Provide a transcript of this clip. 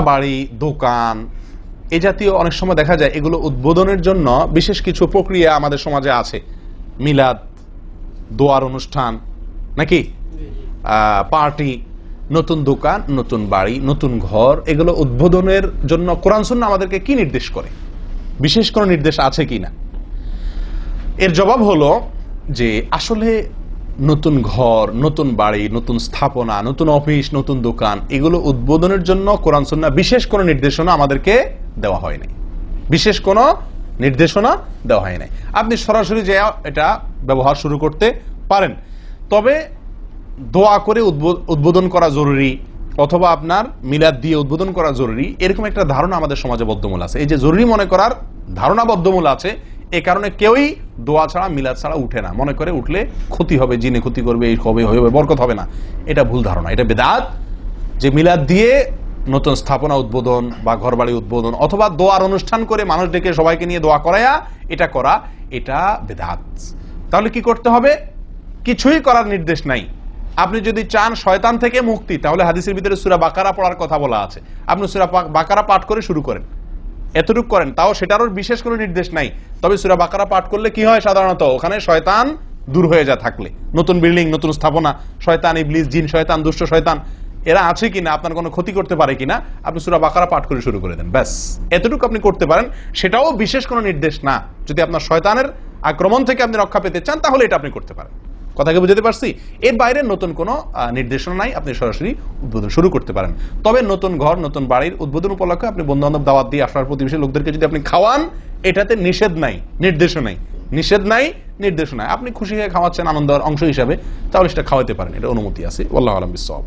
বাড়ি, দোকান এই জাতীয় অনেক সময় দেখা যায় এগুলো উদ্বোধনের জন্য বিশেষ কিছু প্রক্রিয়া আমাদের সমাজে আছে। মিলাদ, দোয়ার অনুষ্ঠান, নাকি পার্টি, নতুন দোকান, নতুন বাড়ি, নতুন ঘর, এগুলো উদ্বোধনের জন্য কোরআন সুন্নাহ আমাদেরকে কি নির্দেশ করে? বিশেষ কোনো নির্দেশ আছে কি না? এর জবাব হলো যে আসলে নতুন ঘর, নতুন বাড়ি, নতুন স্থাপনা, নতুন অফিস, নতুন দোকান, এগুলো উদ্বোধনের জন্য কোরআন সুন্নাহ বিশেষ কোনো নির্দেশনা আমাদেরকে দেওয়া হয় নাই। বিশেষ কোনো নির্দেশনা দেওয়া হয় নাই। আপনি সরাসরি যে এটা ব্যবহার শুরু করতে পারেন, তবে দোয়া করে উদ্বোধন করা জরুরি অথবা আপনার মিলাদ দিয়ে উদ্বোধন করা জরুরি, এরকম একটা ধারণা আমাদের সমাজে বদ্ধমূল আছে। এই যে জরুরি মনে করার ধারণা বদ্ধমূল আছে, এ কারণে কেউই দোয়া ছাড়া, মিলাদ ছাড়া উঠে না। মনে করে উঠলে ক্ষতি হবে, জিনে ক্ষতি করবে, এই হবে, বরকত হবে না। এটা ভুল ধারণা, এটা বেদাত। যে মিলাদ দিয়ে নতুন স্থাপনা উদ্বোধন বা ঘরবাড়ি উদ্বোধন অথবা দোয়ার অনুষ্ঠান করে মানুষ ডেকে সবাইকে নিয়ে দোয়া করায়া এটা করা, এটা বেদাত। তাহলে কি করতে হবে? কিছুই করার নির্দেশ নাই। আপনি যদি চান শয়তান থেকে মুক্তি, তাহলে হাদিসের ভিতরে সূরা বাকারা পড়ার কথা বলা আছে। আপনি সূরা বাকারা পাঠ করে শুরু করেন, এতটুকু করেন, তাও সেটারও বিশেষ কোনো নির্দেশ নাই। তবে সূরা বাকারা পাঠ করলে কি হয়? সাধারণত ওখানে শয়তান দূর হয়ে যায়। থাকলে নতুন বিল্ডিং, নতুন স্থাপনা, শয়তান, ইবলিস, জিন শয়তান, দুষ্ট শয়তান এরা আছে কিনা, আপনার কোনো ক্ষতি করতে পারে কিনা, আপনি সূরা বাকারা পাঠ করে শুরু করে দেন, ব্যাস। এতটুকু আপনি করতে পারেন, সেটাও বিশেষ কোনো নির্দেশ না। যদি আপনার শয়তানের আক্রমণ থেকে আপনি রক্ষা পেতে চান, তাহলে এটা আপনি করতে পারেন। কথাকে বুঝতে পারছি? এর বাইরে নতুন কোনো নির্দেশনা নাই, আপনি সরাসরি উদ্বোধন শুরু করতে পারেন। তবে নতুন ঘর, নতুন বাড়ির উদ্বোধন উপলক্ষে আপনি বন্ধু বান্ধব দাওয়াত দিয়ে আসার প্রতিবেশী লোকদেরকে যদি আপনি খাওয়ান, এটাতে নিষেধ নাই, নির্দেশ নাই। নিষেধ নাই, নির্দেশ নাই। আপনি খুশি হয়ে খাওয়াচ্ছেন আনন্দের অংশ হিসাবে, তাহলে সেটা খাওয়াতে পারেন, এটা অনুমতি আছে। আল্লাহু আ'লাম বিস-সাওয়াব।